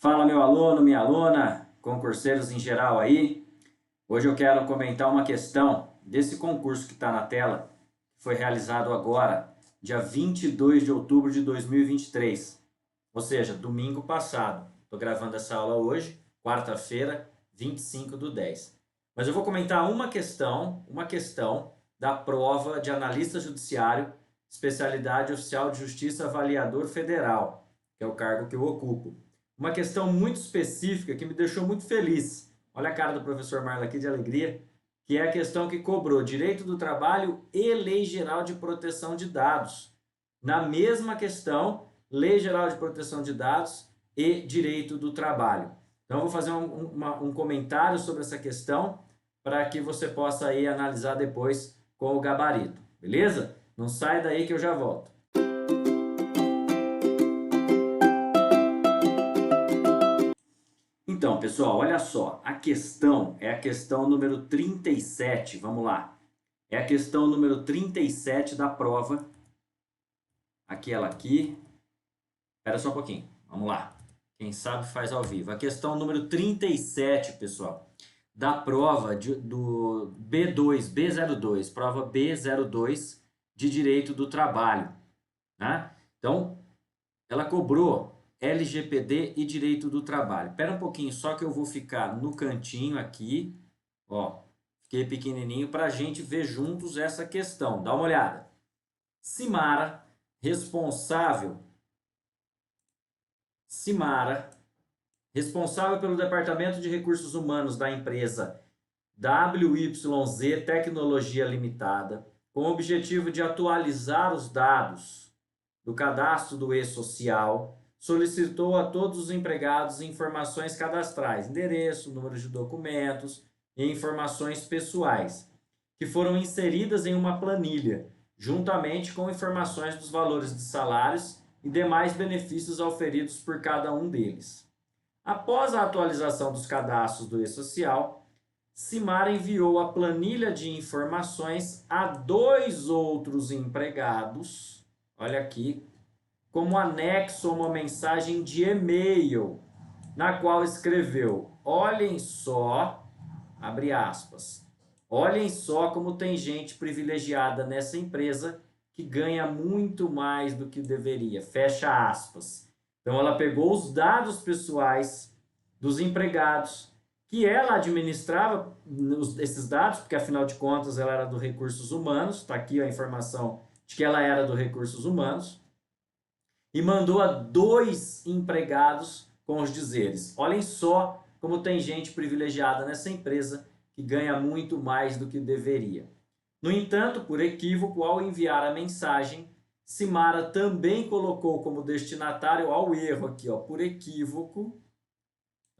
Fala, meu aluno, minha aluna, concurseiros em geral aí. Hoje eu quero comentar uma questão desse concurso que está na tela, que foi realizado agora, dia 22 de outubro de 2023, ou seja, domingo passado. Estou gravando essa aula hoje, quarta-feira, 25/10. Mas eu vou comentar uma questão da prova de analista judiciário, especialidade oficial de justiça avaliador federal, que é o cargo que eu ocupo. Uma questão muito específica que me deixou muito feliz. Olha a cara do professor Marlon aqui de alegria, que é a questão que cobrou direito do trabalho e Lei Geral de Proteção de Dados. Na mesma questão, Lei Geral de Proteção de Dados e direito do trabalho. Então, eu vou fazer um comentário sobre essa questão para que você possa aí analisar depois com o gabarito, beleza? Não sai daí que eu já volto. Então, pessoal, olha só, a questão é a questão número 37, vamos lá. É a questão número 37 da prova. Aquela aqui. Espera só um pouquinho, vamos lá. Quem sabe faz ao vivo. A questão número 37, pessoal, da prova do B02, prova B02 de Direito do Trabalho, né? Então, ela cobrou LGPD e Direito do Trabalho. Espera um pouquinho, só que eu vou ficar no cantinho aqui, ó, fiquei pequenininho para a gente ver juntos essa questão. Dá uma olhada. Simara, responsável pelo Departamento de Recursos Humanos da empresa WYZ Tecnologia Limitada, com o objetivo de atualizar os dados do cadastro do e-social, solicitou a todos os empregados informações cadastrais, endereço, número de documentos e informações pessoais, que foram inseridas em uma planilha, juntamente com informações dos valores de salários e demais benefícios auferidos por cada um deles. Após a atualização dos cadastros do e-social, Simara enviou a planilha de informações a 2 outros empregados, olha aqui, como anexo a uma mensagem de e-mail, na qual escreveu: olhem só, abre aspas, olhem só como tem gente privilegiada nessa empresa que ganha muito mais do que deveria, fecha aspas. Então ela pegou os dados pessoais dos empregados, que ela administrava esses dados, porque afinal de contas ela era do Recursos Humanos, está aqui a informação de que ela era do Recursos Humanos, e mandou a 2 empregados com os dizeres: olhem só como tem gente privilegiada nessa empresa que ganha muito mais do que deveria. No entanto, por equívoco, ao enviar a mensagem, Simara também colocou como destinatário ao erro aqui, ó, por equívoco,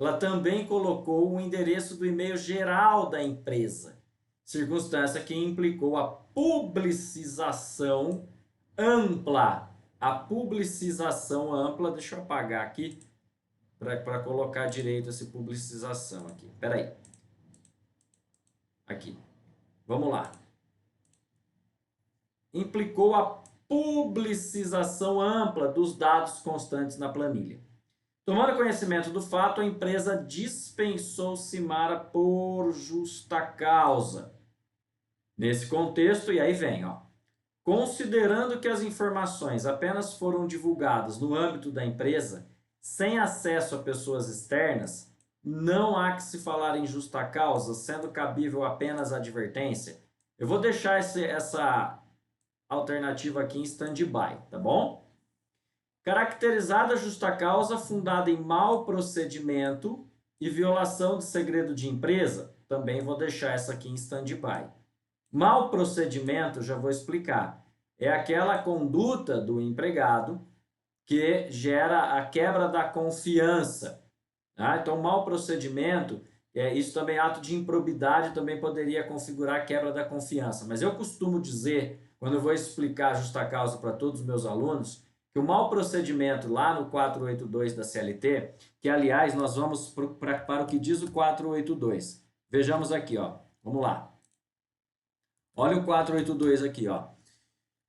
ela também colocou o endereço do e-mail geral da empresa, circunstância que implicou a publicização ampla. A publicização ampla, deixa eu apagar aqui para colocar direito essa publicização aqui. Espera aí. Aqui. Vamos lá. Implicou a publicização ampla dos dados constantes na planilha. Tomando conhecimento do fato, a empresa dispensou Simara por justa causa. Nesse contexto, e aí vem, ó. Considerando que as informações apenas foram divulgadas no âmbito da empresa, sem acesso a pessoas externas, não há que se falar em justa causa, sendo cabível apenas a advertência. Eu vou deixar essa alternativa aqui em stand-by, tá bom? Caracterizada a justa causa fundada em mau procedimento e violação de segredo de empresa, também vou deixar essa aqui em stand-by. Mau procedimento, já vou explicar, é aquela conduta do empregado que gera a quebra da confiança. Tá? Então, mau procedimento, isso também é ato de improbidade, também poderia configurar a quebra da confiança. Mas eu costumo dizer, quando eu vou explicar a justa causa para todos os meus alunos, que o mau procedimento lá no 482 da CLT, que aliás nós vamos para o que diz o 482. Vejamos aqui, ó. Vamos lá. Olha o 482 aqui, ó.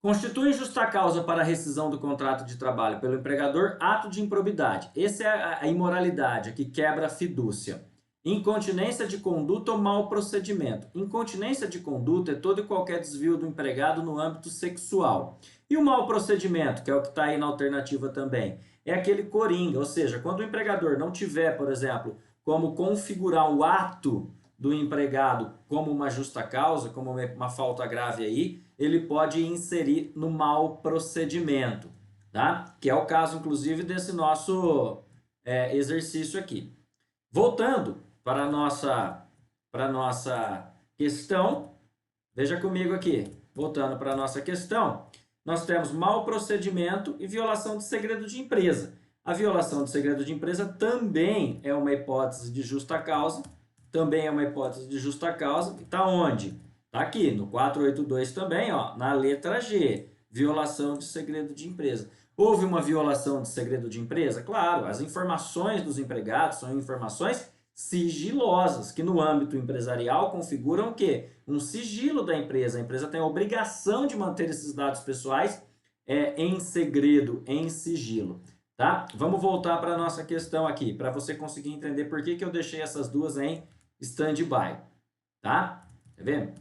Constitui justa causa para a rescisão do contrato de trabalho pelo empregador ato de improbidade. Essa é a imoralidade, a que quebra a fidúcia. Incontinência de conduta ou mau procedimento. Incontinência de conduta é todo e qualquer desvio do empregado no âmbito sexual. E o mau procedimento, que é o que está aí na alternativa também, é aquele coringa, ou seja, quando o empregador não tiver, por exemplo, como configurar o ato do empregado como uma justa causa, como uma falta grave aí, ele pode inserir no mau procedimento, tá? Que é o caso, inclusive, desse nosso exercício aqui. Voltando para a nossa questão, veja comigo aqui, voltando para a nossa questão, nós temos mau procedimento e violação de segredo de empresa. A violação de segredo de empresa também é uma hipótese de justa causa, Está onde? Está aqui, no 482 também, ó, na letra G, violação de segredo de empresa. Houve uma violação de segredo de empresa? Claro, as informações dos empregados são informações sigilosas, que no âmbito empresarial configuram o quê? Um sigilo da empresa. A empresa tem a obrigação de manter esses dados pessoais em segredo, em sigilo. Tá? Vamos voltar para a nossa questão aqui, para você conseguir entender por que eu deixei essas duas em stand-by. Tá? Tá vendo?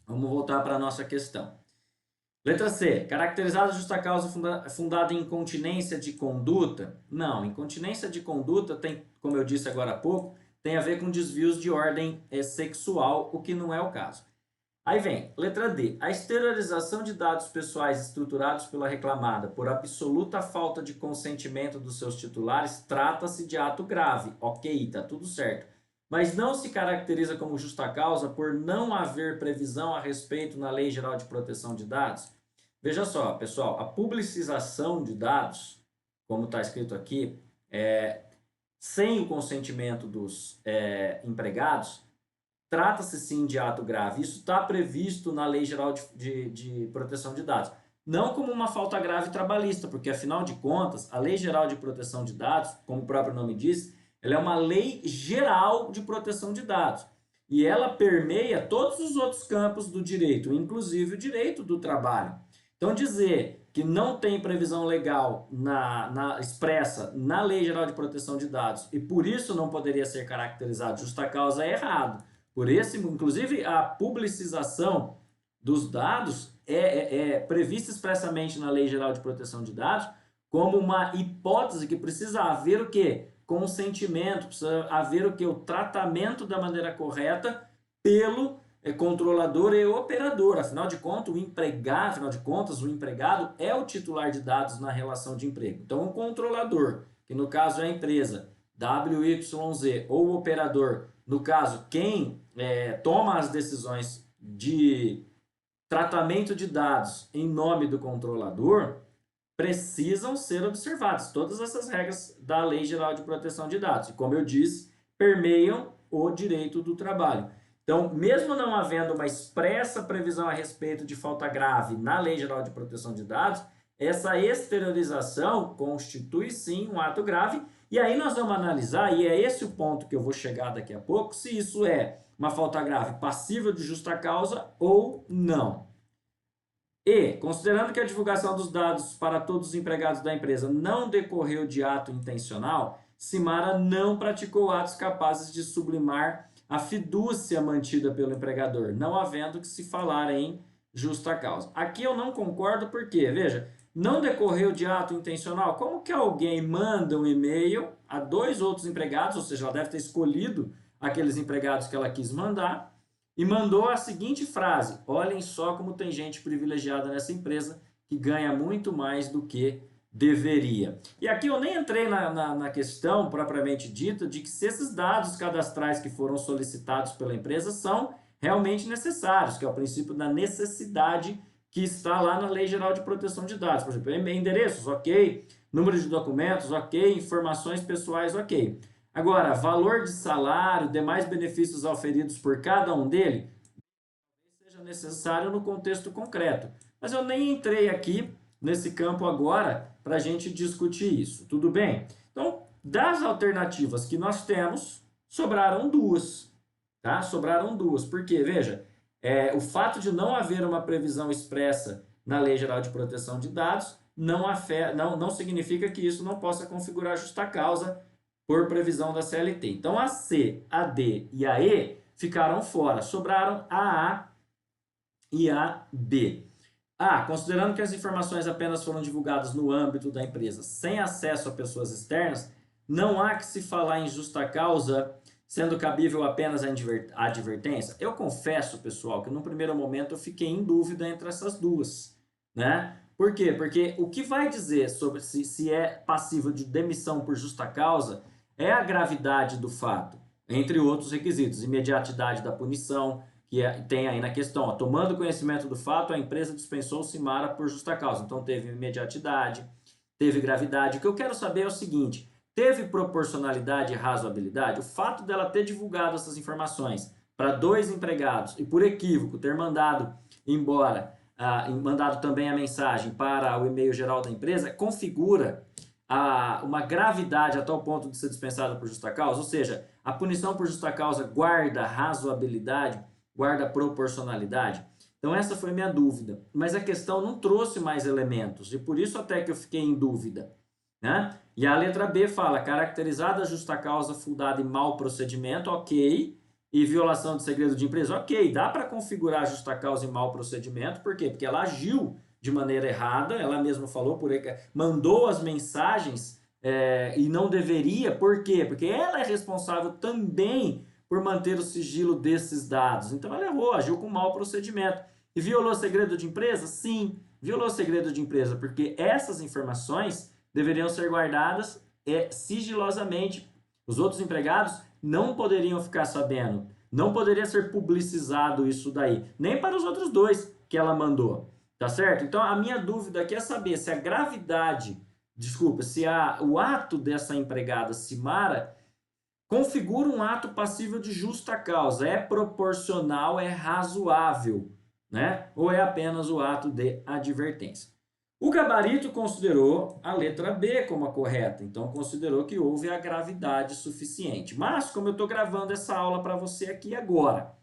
Vamos voltar para a nossa questão. Letra C. Caracterizada justa causa fundada em incontinência de conduta? Não, incontinência de conduta tem, como eu disse agora há pouco, tem a ver com desvios de ordem sexual, o que não é o caso. Aí vem, letra D. A exteriorização de dados pessoais estruturados pela reclamada por absoluta falta de consentimento dos seus titulares trata-se de ato grave. Ok, tá tudo certo. Mas não se caracteriza como justa causa por não haver previsão a respeito na Lei Geral de Proteção de Dados? Veja só, pessoal, a publicização de dados, como está escrito aqui, sem o consentimento dos empregados, trata-se sim de ato grave. Isso está previsto na Lei Geral de Proteção de Dados. Não como uma falta grave trabalhista, porque afinal de contas, a Lei Geral de Proteção de Dados, como o próprio nome diz, ela é uma lei geral de proteção de dados. E ela permeia todos os outros campos do direito, inclusive o direito do trabalho. Então, dizer que não tem previsão legal expressa na Lei Geral de Proteção de Dados e por isso não poderia ser caracterizado justa causa é errado. Por isso, inclusive, a publicização dos dados é prevista expressamente na Lei Geral de Proteção de Dados como uma hipótese que precisa haver o quê? Consentimento, precisa haver o que? O tratamento da maneira correta pelo controlador e operador. Afinal de contas, o empregado é o titular de dados na relação de emprego. Então, o controlador, que no caso é a empresa WYZ, ou o operador, no caso, quem toma as decisões de tratamento de dados em nome do controlador, precisam ser observadas todas essas regras da Lei Geral de Proteção de Dados. E, como eu disse, permeiam o direito do trabalho. Então, mesmo não havendo uma expressa previsão a respeito de falta grave na Lei Geral de Proteção de Dados, essa exteriorização constitui sim um ato grave. E aí nós vamos analisar, e é esse o ponto que eu vou chegar daqui a pouco, se isso é uma falta grave passível de justa causa ou não. E, considerando que a divulgação dos dados para todos os empregados da empresa não decorreu de ato intencional, Simara não praticou atos capazes de sublimar a fidúcia mantida pelo empregador, não havendo que se falar em justa causa. Aqui eu não concordo porque, veja, não decorreu de ato intencional. Como que alguém manda um e-mail a 2 outros empregados, ou seja, ela deve ter escolhido aqueles empregados que ela quis mandar, e mandou a seguinte frase: olhem só como tem gente privilegiada nessa empresa que ganha muito mais do que deveria. E aqui eu nem entrei na questão propriamente dita de que se esses dados cadastrais que foram solicitados pela empresa são realmente necessários, que é o princípio da necessidade que está lá na Lei Geral de Proteção de Dados. Por exemplo, endereços, ok. Número de documentos, ok. Informações pessoais, ok. Agora, valor de salário, demais benefícios auferidos por cada um dele, seja necessário no contexto concreto. Mas eu nem entrei aqui nesse campo agora para a gente discutir isso, tudo bem? Então, das alternativas que nós temos, sobraram duas, tá? Sobraram duas, porque, veja, o fato de não haver uma previsão expressa na Lei Geral de Proteção de Dados, não significa que isso não possa configurar justa causa por previsão da CLT. Então, a C, a D e a E ficaram fora, sobraram a e a B. Considerando que as informações apenas foram divulgadas no âmbito da empresa, sem acesso a pessoas externas, não há que se falar em justa causa, sendo cabível apenas a advertência. Eu confesso, pessoal, que no primeiro momento eu fiquei em dúvida entre essas duas, né? Por quê? Porque o que vai dizer sobre se é passível de demissão por justa causa é a gravidade do fato, entre outros requisitos, imediatidade da punição, que tem aí na questão, ó, tomando conhecimento do fato, a empresa dispensou Simara por justa causa. Então teve imediatidade, teve gravidade. O que eu quero saber é o seguinte, teve proporcionalidade e razoabilidade? O fato dela ter divulgado essas informações para 2 empregados e por equívoco ter mandado embora, mandado também a mensagem para o e-mail geral da empresa, configura uma gravidade a tal ponto de ser dispensada por justa causa? Ou seja, a punição por justa causa guarda razoabilidade, guarda proporcionalidade? Então essa foi minha dúvida, mas a questão não trouxe mais elementos e por isso até que eu fiquei em dúvida, né? E a letra B fala, caracterizada a justa causa fundada em mau procedimento, ok, e violação de segredo de empresa, ok, dá para configurar a justa causa em mau procedimento, por quê? Porque ela agiu de maneira errada, ela mesma falou, mandou as mensagens e não deveria, por quê? Porque ela é responsável também por manter o sigilo desses dados. Então ela errou, agiu com mau procedimento. E violou o segredo de empresa? Sim, violou o segredo de empresa, porque essas informações deveriam ser guardadas sigilosamente. Os outros empregados não poderiam ficar sabendo, não poderia ser publicizado isso daí, nem para os outros 2 que ela mandou, tá certo? Então a minha dúvida aqui é saber se a gravidade, se o ato dessa empregada Simara configura um ato passível de justa causa, é proporcional, é razoável, né? Ou é apenas o ato de advertência. O gabarito considerou a letra B como a correta, então considerou que houve a gravidade suficiente. Mas, como eu estou gravando essa aula para você aqui agora,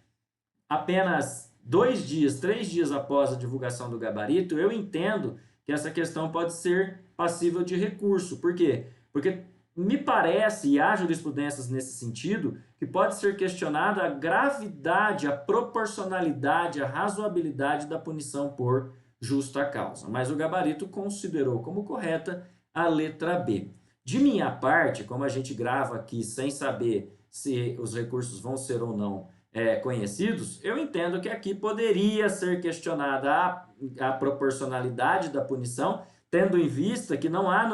apenas 2 dias, 3 dias após a divulgação do gabarito, eu entendo que essa questão pode ser passível de recurso. Por quê? Porque me parece, e há jurisprudências nesse sentido, que pode ser questionada a gravidade, a proporcionalidade, a razoabilidade da punição por justa causa. Mas o gabarito considerou como correta a letra B. De minha parte, como a gente grava aqui sem saber se os recursos vão ser ou não conhecidos, eu entendo que aqui poderia ser questionada a proporcionalidade da punição, tendo em vista que não há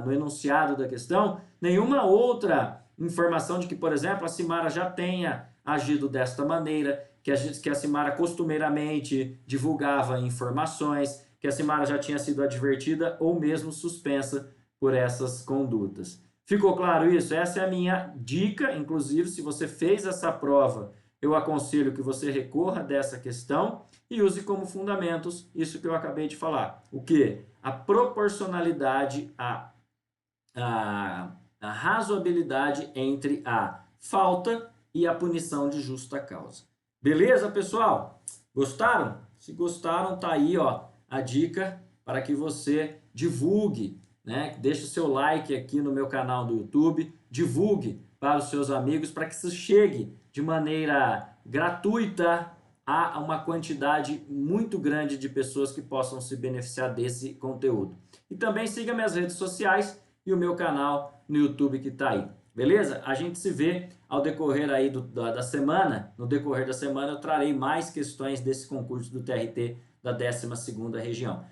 no enunciado da questão nenhuma outra informação de que, por exemplo, a Simara já tenha agido desta maneira, que a Simara costumeiramente divulgava informações, que a Simara já tinha sido advertida ou mesmo suspensa por essas condutas. Ficou claro isso? Essa é a minha dica, inclusive, se você fez essa prova, eu aconselho que você recorra dessa questão e use como fundamentos isso que eu acabei de falar. O quê? A proporcionalidade, a razoabilidade entre a falta e a punição de justa causa. Beleza, pessoal? Gostaram? Se gostaram, tá aí, ó, a dica para que você divulgue, né? Deixe o seu like aqui no meu canal do YouTube, divulgue para os seus amigos para que isso chegue de maneira gratuita a uma quantidade muito grande de pessoas que possam se beneficiar desse conteúdo. E também siga minhas redes sociais e o meu canal no YouTube que está aí. Beleza? A gente se vê ao decorrer aí da semana. No decorrer da semana eu trarei mais questões desse concurso do TRT da 12ª região.